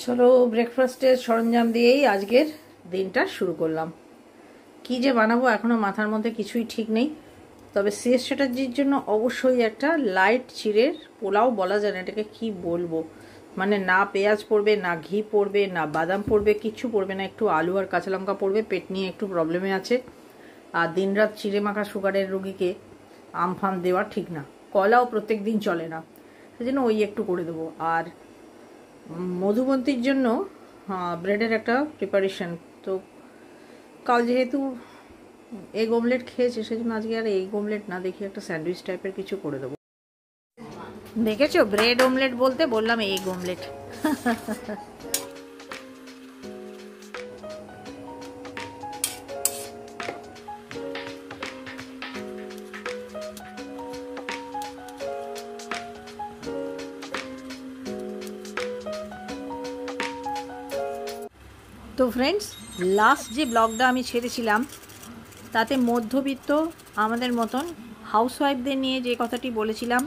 চলো ব্রেকফাস্টের সরঞ্জাম দিয়েই আজকের দিনটা শুরু করলাম। কি যে বানাবো এখনো মাথার মধ্যে কিছুই ঠিক নেই। তবে সিএস চ্যাটার্জির জন্য অবশ্যই একটা লাইট চিড়ের পোলাও বলা যায় না, এটাকে কি বলবো, মানে না পেঁয়াজ পড়বে, না ঘি পড়বে, না বাদাম পড়বে, কিচ্ছু পড়বে না, একটু আলু আর কাঁচা লঙ্কা পড়বে। পেট নিয়ে একটু প্রবলেমে আছে, আর দিনরাত চিড়ে মাখা সুগারের রোগীকে আমফাম দেওয়া ঠিক না। কলাও প্রত্যেক দিন চলে না, সেই জন্য ওই একটু করে দেবো। আর মধুবন্তীর জন্য ব্রেডের একটা প্রিপারেশন। তো কাল যেহেতু এগ অমলেট খেয়েছে, সেজন্য আজকে আর এগ অমলেট না, দেখি একটা স্যান্ডউইচ টাইপের কিছু করে দেবো। দেখেছো, ব্রেড অমলেট বলতে বললাম এগ অমলেট। তো ফ্রেন্ডস, লাস্ট যে ব্লগটা আমি ছেড়েছিলাম তাতে মধ্যবিত্ত আমাদের মতন হাউসওয়াইফদের নিয়ে যে কথাটি বলেছিলাম,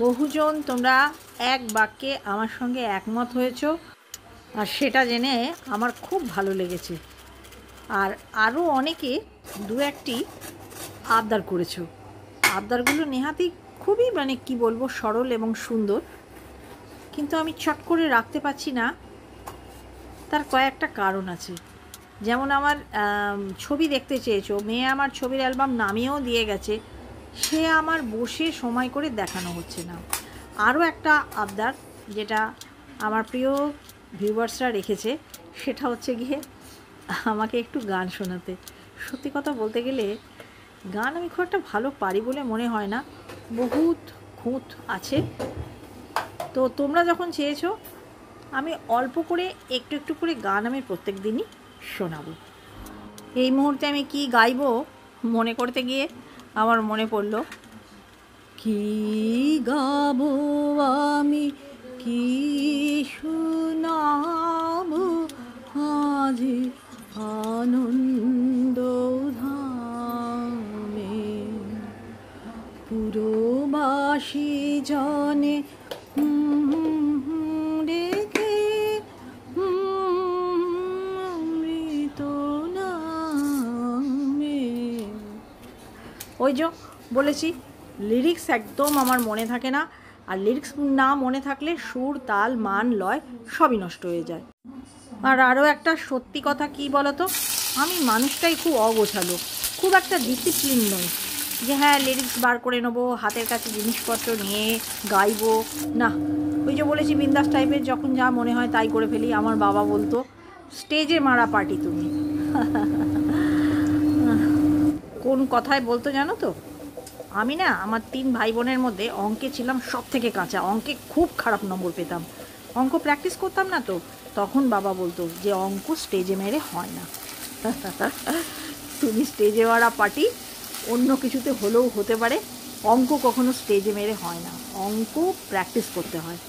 বহুজন তোমরা এক বাক্যে আমার সঙ্গে একমত হয়েছ, আর সেটা জেনে আমার খুব ভালো লেগেছে। আর আরও অনেকে দু একটি আবদার করেছো। আবদারগুলো নেহাতি খুবই মানে কি বলবো, সরল এবং সুন্দর, কিন্তু আমি চট করে রাখতে পারছি না। তার কয়েকটা কারণ আছে। যেমন আমার ছবি দেখতে চেয়েছো, মেয়ে আমার ছবির অ্যালবাম নামিয়েও দিয়ে গেছে, সে আমার বসে সময় করে দেখানো হচ্ছে না। আরও একটা আবদার যেটা আমার প্রিয় ভিউয়ার্সরা রেখেছে, সেটা হচ্ছে গিয়ে আমাকে একটু গান শোনাতে। সত্যি কথা বলতে গেলে গান আমি খুব একটা ভালো পারি বলে মনে হয় না, বহুত খুঁত আছে। তো তোমরা যখন চেয়েছো, আমি অল্প করে একটু একটু করে গান আমি প্রত্যেক দিনই শোনাবো। এই মুহূর্তে আমি কি গাইবো মনে করতে গিয়ে আমার মনে পড়লো, কি গাবো আমি, কি শোনাবো আজ আনন্দ ধামে, পুরবাসী জনে ওই যে বলেছি, লিরিক্স একদম আমার মনে থাকে না, আর লিরিক্স না মনে থাকলে সুর, তাল, মান, লয় সবই নষ্ট হয়ে যায়। আর আরও একটা সত্যি কথা কি বলতো, আমি মানুষটাই খুব অগোছালো, খুব একটা ডিসিপ্লিন নই যে হ্যাঁ লিরিক্স বার করে নেবো, হাতের কাছে জিনিসপত্র নিয়ে গাইবো না। ওই যে বলেছি, বিন্দাস টাইপের যখন যা মনে হয় তাই করে ফেলি। আমার বাবা বলতো, স্টেজে মারা পার্টি তুমি। কোন কথায় বলতো জানো তো, আমি না আমার 3 ভাই বোনের মধ্যে অঙ্কে ছিলাম সব থেকে কাঁচা, অঙ্কে খুব খারাপ নম্বর পেতাম। অঙ্ক প্র্যাকটিস করতাম না তো, তখন বাবা বলতো যে অঙ্ক স্টেজে মেরে হয় না। তুমি স্টেজে মারা পার্টি, অন্য কিছুতে হলেও হতে পারে, অঙ্ক কখনো স্টেজে মেরে হয় না, অঙ্ক প্র্যাকটিস করতে হয়।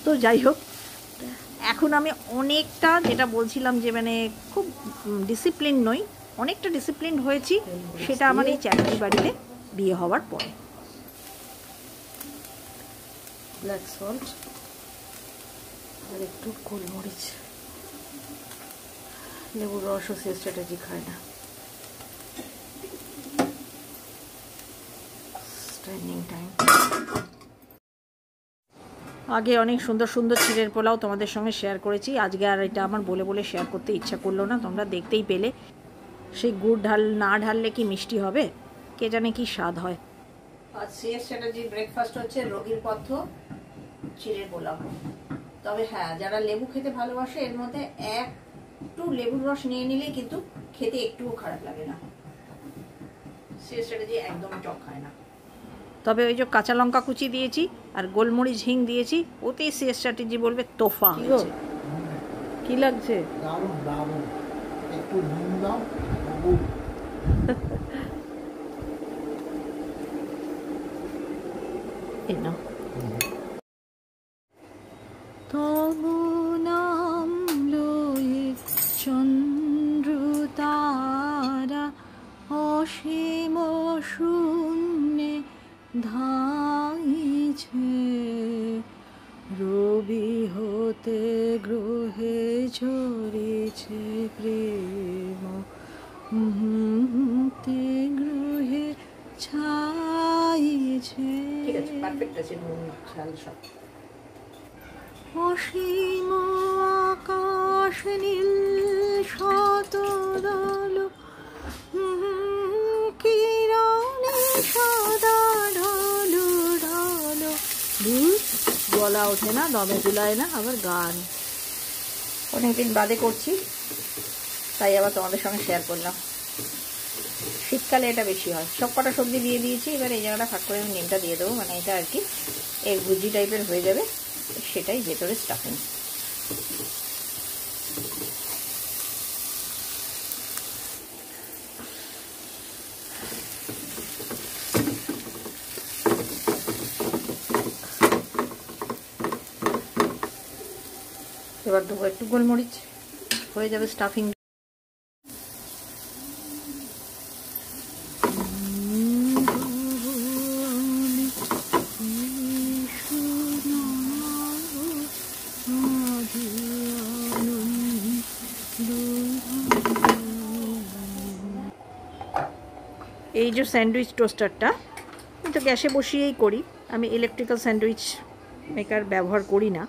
তো যাই হোক, এখন আমি অনেকটা, যেটা বলছিলাম যে মানে খুব ডিসিপ্লিন নই, অনেকটা ডিসিপ্লিন হয়েছি, সেটা আমার এই চ্যাটার্জি বাড়িতে বিয়ে হওয়ার পরে। ব্ল্যাক সল্ট আর একটু গোলমরিচ, লেবুর রসও সিএস চ্যাটার্জি খায় না। Standing time. আগে অনেক সুন্দর সুন্দর চিড়ের পোলাও তোমাদের সঙ্গে শেয়ার করেছি, আজকে আর এটা আমার বলে বলে শেয়ার করতে ইচ্ছা করলো না, তোমরা দেখতেই পেলে। সেই গুড় না ঢাললে কি মিষ্টি হবে, কে জানে কি স্বাদ হয়। আজ সিএস চ্যাটার্জির ব্রেকফাস্ট হচ্ছে রোগীর পথ্য চিড়ের পোলাও। তবে হ্যাঁ, যারা লেবু খেতে ভালোবাসে এর মধ্যে একটু লেবুর রস নিয়ে নিলেই কিন্তু খেতে একটুও খারাপ লাগে না। সিএস চ্যাটার্জি একদম টক খায় না। তবে ওই যে কাঁচা লঙ্কা কুচি দিয়েছি আর গোলমরিচ হিং দিয়েছি, ওতেই সিএস চ্যাটার্জি বলবে তোফা হয়েছে। কি লাগছে? এই নাও। তবু নাম লয়ে চন্দ্র তারা অসীম শূন্যে ধাইছে, রবি হতে গ্রহে ঝরেছে প্রেম, তে গ্রহে ছাইছে। ঠিক আছে, পারফেক্ট আছে, ঝাল সব। অসীম আকাশ নীল শতদল কিরণে সদা ঢলো ঢলো। গলা ওঠে না, দমে জুলায় না, আবার গান অনেকদিন বাদে করছি, তাই আবার তোমাদের সঙ্গে শেয়ার করলাম। শীতকালে এটা বেশি হয়। সব কটা সবজি দিয়ে দিয়েছি, এবার এই জায়গাটা ফাঁক করে আমি ডিমটা দিয়ে দেবো, মানে এটা আর কি এগ ভুজি টাইপের হয়ে যাবে, সেটাই ভেতরে স্টাফিং। এবার দেবো একটু গোলমরিচ, হয়ে যাবে স্টাফিং। এই যে স্যান্ডউইচ টোস্টারটা আমি তো গ্যাসে বসিয়েই করি, আমি ইলেকট্রিক্যাল স্যান্ডউইচ মেকার ব্যবহার করি না।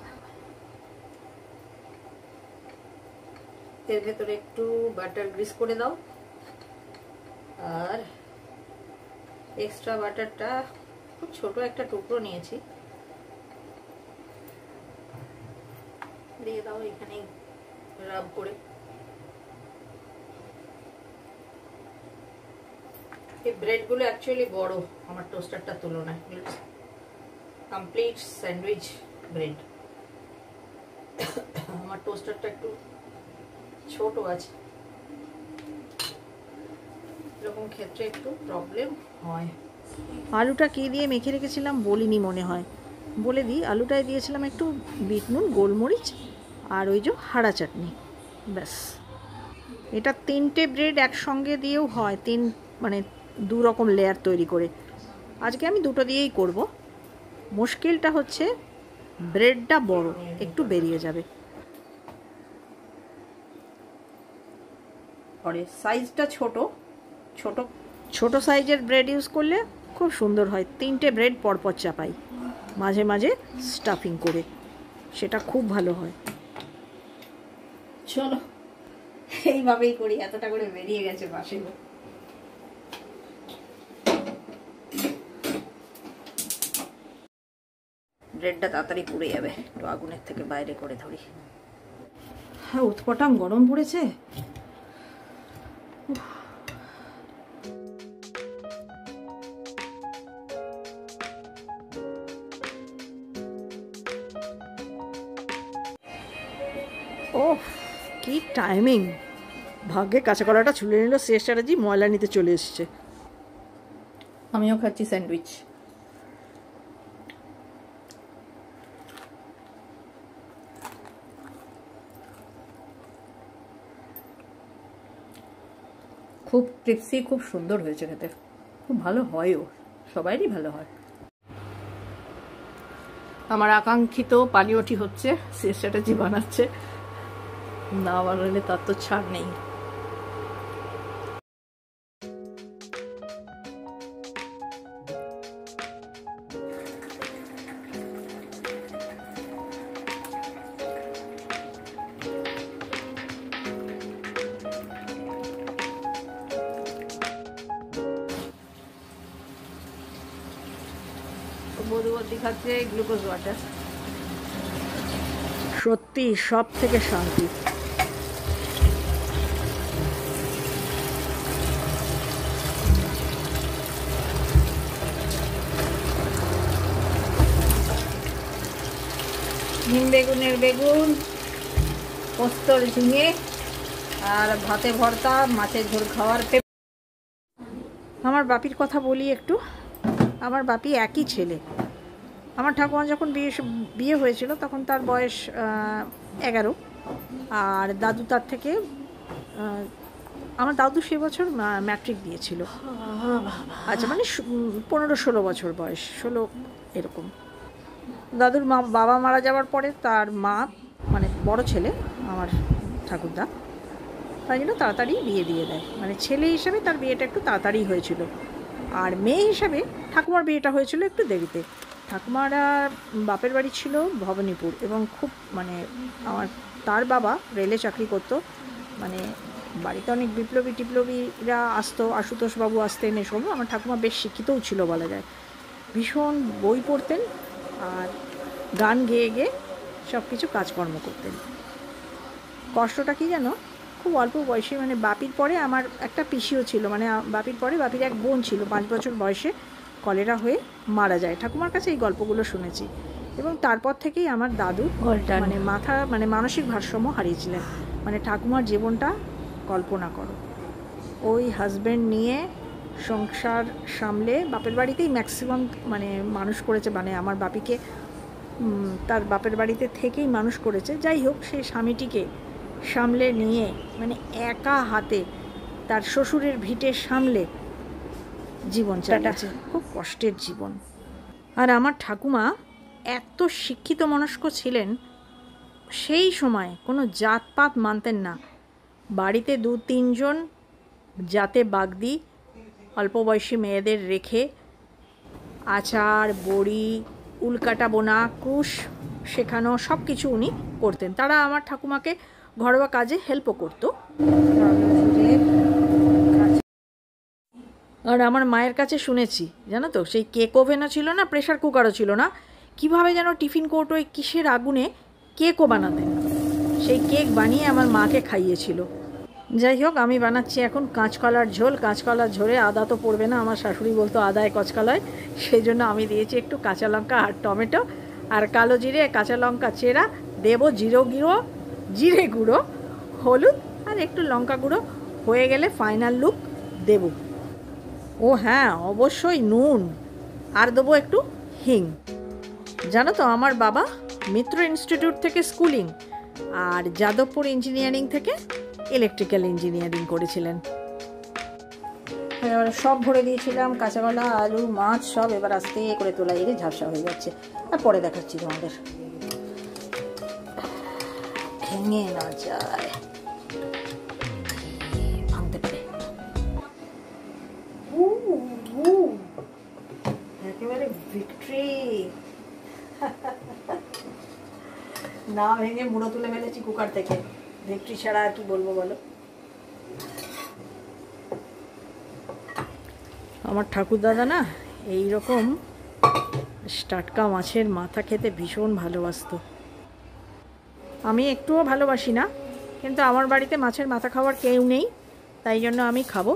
এর ভেতরে একটু বাটার গ্রিস করে দাও, আর এক্সট্রা বাটারটা খুব ছোট একটা টুকরো নিয়েছি, দিয়ে দাও এখানে রাব করে। এই ব্রেডগুলো অ্যাকচুয়ালি বড় আমার টোস্টারটার তুলনায়, কমপ্লিট স্যান্ডউইচ ব্রেড। আমার টোস্টারটা একটু ছোট আছে, এরকম ক্ষেত্রে একটু প্রবলেম হয়। আলুটা কি দিয়ে মেখে রেখেছিলাম বলিনি মনে হয়, বলে দিই। আলুটায় দিয়েছিলাম একটু বিট নুন, গোলমরিচ আর ওই যে হাড়া চাটনি, ব্যাস। এটা 3টে ব্রেড একসঙ্গে দিয়েও হয়, মানে 2 রকম লেয়ার তৈরি করে। আজকে আমি 2টো দিয়েই করব। মুশকিলটা হচ্ছে ব্রেডটা বড়, একটু বেরিয়ে যাবে। পরে সাইজটা ছোট ছোট ছোট সাইজের ব্রেড ইউজ করলে খুব সুন্দর হয়। 3টে ব্রেড পরপর চাপাই, মাঝে মাঝে স্টাফিং করে, সেটা খুব ভালো হয়। চলো এইভাবেই করি। এতটা করে বেরিয়ে গেছে পাশে। ব্রেডটা তাড়াতাড়ি পুড়ে যাবে, একটু আগুনের থেকে বাইরে করে ধরি। হ্যাঁ, উৎপটাম গরম পড়েছে। ওহ, কি টাইমিং! ভাগ্যে কাঁচা কলাটা ছুলে নিল শেষ চ্যাটার্জি, ময়লা নিতে চলে এসছে। আমিও খাচ্ছি স্যান্ডউইচ। খুব ক্রিপসি, খুব সুন্দর হয়েছে খেতে, খুব ভালো হয়ও, সবাইরই ভালো হয়। আমার আকাঙ্ক্ষিত পানিওটি হচ্ছে, শেষ চ্যাটার্জি বানাচ্ছে, না বানালে তার তো ছাড় নেই। মধুবতী খাচ্ছে গ্লুকোজ ওয়াটার। সত্যি সব থেকে শান্তি। হিম বেগুনের বেগুন, পোস্তর ঝিঙে আর ভাতে ভর্তা, মাছের ঝোল খাওয়ার। আমার বাপির কথা বলি একটু। আমার বাপি একই ছেলে, আমার ঠাকুমা যখন বিয়ে হয়েছিল তখন তার বয়স 11, আর দাদু তার থেকে আমার দাদু সে বছর ম্যাট্রিক দিয়েছিল। আচ্ছা, মানে 15-16 বছর বয়স, 16 এরকম। দাদুর বাবা মারা যাওয়ার পরে তার মা, মানে বড় ছেলে আমার ঠাকুরদা, তাই জন্য তাড়াতাড়ি বিয়ে দিয়ে দেয়। মানে ছেলে হিসাবে তার বিয়েটা একটু তাড়াতাড়ি হয়েছিল, আর মেয়ে হিসাবে ঠাকুমার বিয়েটা হয়েছিল একটু দেরিতে। ঠাকুমারা বাপের বাড়ি ছিল ভবানীপুর, এবং খুব মানে তার বাবা রেলে চাকরি করতো। মানে বাড়িতে অনেক বিপ্লবীরা আসতো, আশুতোষবাবু আসতেন, এসব। আমার ঠাকুমা বেশ শিক্ষিতও ছিল বলা যায়, ভীষণ বই পড়তেন আর গান গেয়ে গেয়ে সব কিছু কাজকর্ম করতেন। কষ্টটা কি যেন, খুব অল্প বয়সে, মানে বাপির পরে আমার একটা পিসিও ছিল, মানে বাপির পরে বাপির এক বোন ছিল, 5 বছর বয়সে কলেরা হয়ে মারা যায়। ঠাকুমার কাছে এই গল্পগুলো শুনেছি, এবং তারপর থেকেই আমার দাদু মানে মানসিক ভারসাম্য হারিয়েছিলেন। মানে ঠাকুমার জীবনটা কল্পনা করো, ওই হাজব্যান্ড নিয়ে সংসার সামলে বাপের বাড়িতেই ম্যাক্সিমাম মানে মানুষ করেছে, মানে আমার বাপিকে তার বাপের বাড়িতে থেকেই মানুষ করেছে। যাই হোক, সেই স্বামীটিকে সামলে নিয়ে, মানে একা হাতে তার শ্বশুরের ভিটে সামলে জীবন চালাচ্ছে, খুব কষ্টের জীবন। আর আমার ঠাকুমা এত শিক্ষিত মনস্ক ছিলেন, সেই সময় কোনো জাতপাত মানতেন না। বাড়িতে 2-3 জন জাতে বাগদি অল্প বয়সী মেয়েদের রেখে আচার, বড়ি, উলকাটা বোনা, ক্রুশ শেখানো, সব কিছু উনি করতেন। তারা আমার ঠাকুমাকে ঘরোয়া কাজে হেল্পও করতো। আর আমার মায়ের কাছে শুনেছি, জানো তো, সেই কেক ওভেনও ছিল না, প্রেশার কুকারও ছিল না, কীভাবে যেন টিফিন কৌটোয় কিসের আগুনে কেকও বানাতেন। সেই কেক বানিয়ে আমার মাকে খাইয়েছিল। যাই হোক, আমি বানাচ্ছি এখন কাঁচকলার ঝোল। কাঁচকলার ঝোলে আদা তো পড়বে না, আমার শাশুড়ি বলতো আদায় কচকলায়, সেই জন্য আমি দিয়েছি একটু কাঁচা লঙ্কা আর টমেটো আর কালো জিরে, কাঁচা লঙ্কা চেরা দেবো, জিরে গুঁড়ো, হলুদ আর একটু লঙ্কা গুঁড়ো। হয়ে গেলে ফাইনাল লুক দেব। ও হ্যাঁ, অবশ্যই নুন, আর দেবো একটু হিং। জানো তো, আমার বাবা মিত্র ইনস্টিটিউট থেকে স্কুলিং, আর যাদবপুর ইঞ্জিনিয়ারিং থেকে ইলেকট্রিক্যাল ইঞ্জিনিয়ারিং করেছিলেন। এবার সব ভরে দিয়েছিলাম, কাঁচাকলা, আলু, মাছ সব। এবার আস্তে করে তোলা এলে ঝাপসা হয়ে যাচ্ছে, আর পরে দেখাচ্ছি তোমাদের। ভেঙে না যায়, ভাঙতে পারে। একেবারে ভিক্টরি। না ভেঙে মুড়ো তুলে ফেলেছি কুকার থেকে। ভিক্টরি ছাড়া আর কি বলবো বলো। আমার ঠাকুরদাদা না এইরকম টাটকা মাছের মাথা খেতে ভীষণ ভালোবাসতো। আমি একটুও ভালোবাসি না, কিন্তু আমার বাড়িতে মাছের মাথা খাওয়ার কেউ নেই, তাই জন্য আমি খাবো।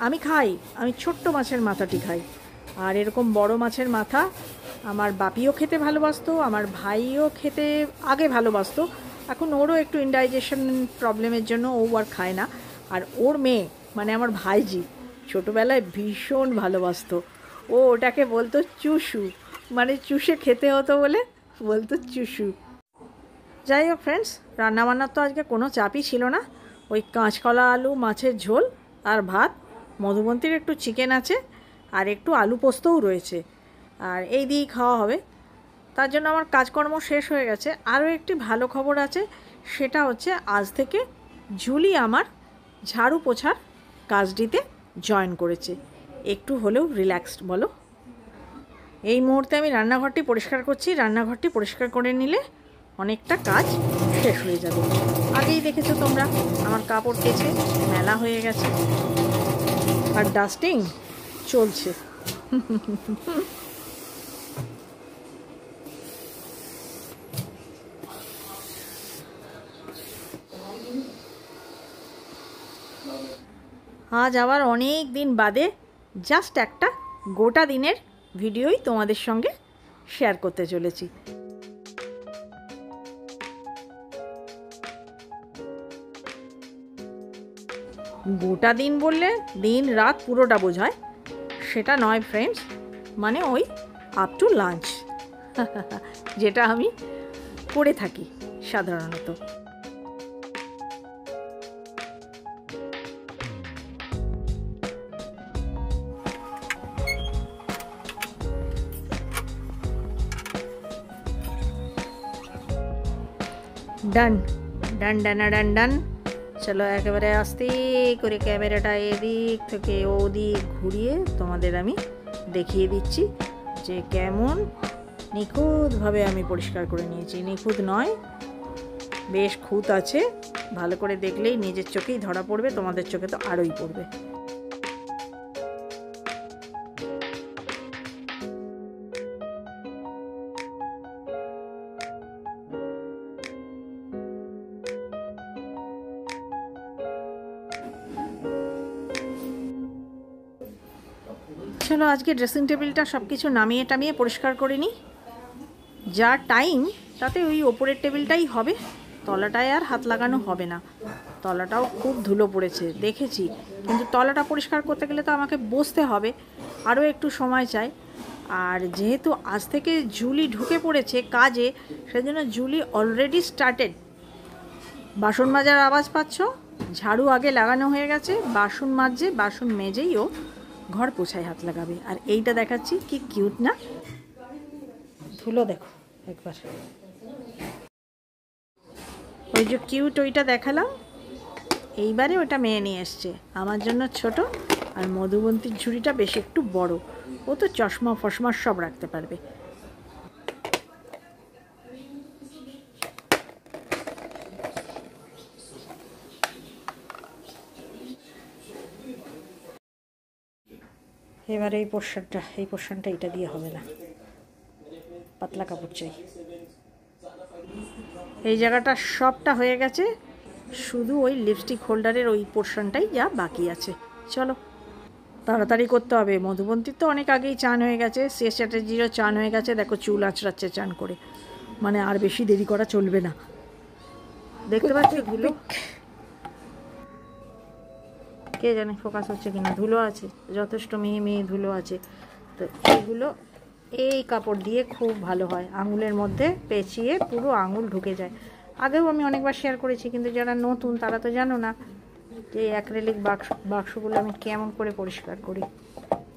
আমি খাই, আমি ছোট্ট মাছের মাথাটি খাই। আর এরকম বড় মাছের মাথা আমার বাপিও খেতে ভালোবাসতো, আমার ভাইও খেতে আগে ভালোবাসতো। এখন ওরও একটু ইনডাইজেশন প্রবলেমের জন্য ও আর খায় না। আর ওর মেয়ে, মানে আমার ভাইজি, ছোটোবেলায় ভীষণ ভালোবাসতো। ও ওটাকে বলতো চুষু, মানে চুষে খেতে হতো বলে বলতো চুষু। যাই হোক ফ্রেন্ডস, রান্নাবান্নার তো আজকে কোনো চাপই ছিল না। ওই কাঁচকলা, আলু, মাছের ঝোল আর ভাত, মধুবন্তীর একটু চিকেন আছে, আর একটু আলু পোস্তও রয়েছে, আর এই দিয়েই খাওয়া হবে। তার জন্য আমার কাজকর্ম শেষ হয়ে গেছে। আরও একটি ভালো খবর আছে, সেটা হচ্ছে আজ থেকে জুলি আমার ঝাড়ু পোছার কাজটিতে জয়েন করেছে। একটু হলেও রিল্যাক্সড বলো। এই মুহূর্তে আমি রান্নাঘরটি পরিষ্কার করছি। রান্নাঘরটি পরিষ্কার করে নিলে অনেকটা কাজ শেষ হয়ে যাবে। আগেই দেখেছো তোমরা, আমার কাপড় কেচে মেলা হয়ে গেছে, আর ডাস্টিং চলছে। আজ আবার অনেক দিন বাদে জাস্ট একটা গোটা দিনের ভিডিওই তোমাদের সঙ্গে শেয়ার করতে চলেছি। গোটা দিন বললে দিন রাত পুরোটা বোঝায়, সেটা নয় ফ্রেন্ডস, মানে ওই আপ টু লাঞ্চ। যেটা আমি করে থাকি সাধারণত। ডান ডান ডানা ডান ডান। চলো একেবারে আস্তে করে ক্যামেরাটা এদিক থেকে ওদিক ঘুরিয়ে তোমাদের আমি দেখিয়ে দিচ্ছি যে কেমন নিখুঁতভাবে আমি পরিষ্কার করে নিয়েছি। নিখুঁত নয়, বেশ খুঁত আছে। ভালো করে দেখলেই নিজের চোখেই ধরা পড়বে, তোমাদের চোখে তো আরোই পড়বে। চলো আজকে ড্রেসিং টেবিলটা সব কিছু নামিয়ে টামিয়ে পরিষ্কার করে নিই। যা টাইম তাতে ওই ওপরের টেবিলটাই হবে, তলাটায় আর হাত লাগানো হবে না। তলাটাও খুব ধুলো পড়েছে দেখেছি, কিন্তু তলাটা পরিষ্কার করতে গেলে তো আমাকে বসতে হবে, আরও একটু সময় চাই। আর যেহেতু আজ থেকে জুলি ঢুকে পড়েছে কাজে, সেজন্য জুলি অলরেডি স্টার্টেড। বাসন মাজার আওয়াজ পাচ্ছ, ঝাড়ু আগে লাগানো হয়ে গেছে, বাসন মাজছে, বাসন মেজেই ও ঘর পোছায় হাত লাগাবে। আর এইটা দেখাচ্ছি কি কিউট না, ধুলো দেখো একবার। ওই যে কিউট ওইটা দেখালাম, এইবারে ওটা মেয়ে নিয়ে এসছে আমার জন্য ছোট। আর মধুবন্তীর ঝুড়িটা বেশ একটু বড়, ও তো চশমা ফশমা সব রাখতে পারবে। এবারে এই পোর্শনটা এটা দিয়ে হবে না, পাতলা কাপড় চাই। এই জায়গাটা সবটা হয়ে গেছে, শুধু ওই লিপস্টিক হোল্ডারের ওই পোর্শনটাই যা বাকি আছে। চলো তাড়াতাড়ি করতে হবে। মধুবন্তীর তো অনেক আগেই চান হয়ে গেছে, শেষ চ্যাটার্জিরও চান হয়ে গেছে, দেখো চুল আঁচড়াচ্ছে চান করে, মানে আর বেশি দেরি করা চলবে না। দেখতে পাচ্ছি ধুলো, কে জানে ফোকাস হচ্ছে কিনা, ধুলো আছে যথেষ্ট, মেয়ে ধুলো আছে। তো এইগুলো এই কাপড় দিয়ে খুব ভালো হয়, আঙুলের মধ্যে পেঁচিয়ে পুরো আঙুল ঢুকে যায়। আগেও আমি অনেকবার শেয়ার করেছি, কিন্তু যারা নতুন তারা তো জানো না যে অ্যাক্রিলিক বাক্সগুলো আমি কেমন করে পরিষ্কার করি।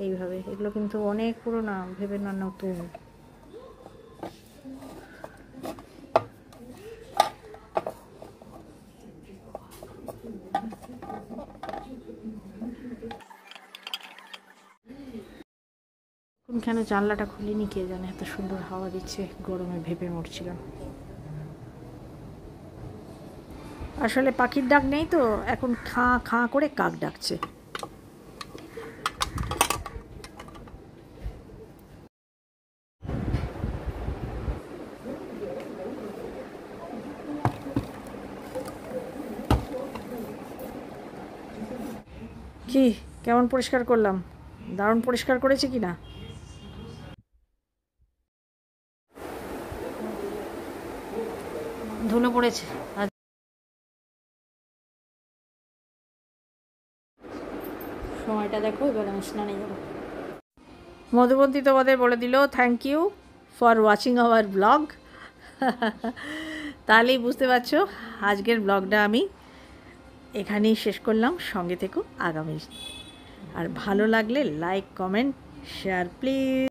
এইভাবে, এগুলো কিন্তু অনেক পুরোনো, ভেবে না নতুন। কেন জানলাটা খুলিনি কে জানে, এত সুন্দর হাওয়া দিচ্ছে, গরমে ভেপে মরছিলাম। আসলে পাখির ডাক নেই তো, এখন খাঁ খাঁ করে কাক ডাকছে। কি কেমন পরিষ্কার করলাম, দারুণ পরিষ্কার করেছি কি না? ধুলো পড়েছে, সময়টা দেখো, এবার আমি স্নানে যাবো। মধুবন্তী তোমাদের বলে দিল thank you for watching our blog. তাহলেই বুঝতে পারছো আজকের ব্লগটা আমি এখানেই শেষ করলাম। সঙ্গে থেকো আগামী, আর ভালো লাগলে লাইক কমেন্ট শেয়ার প্লিজ।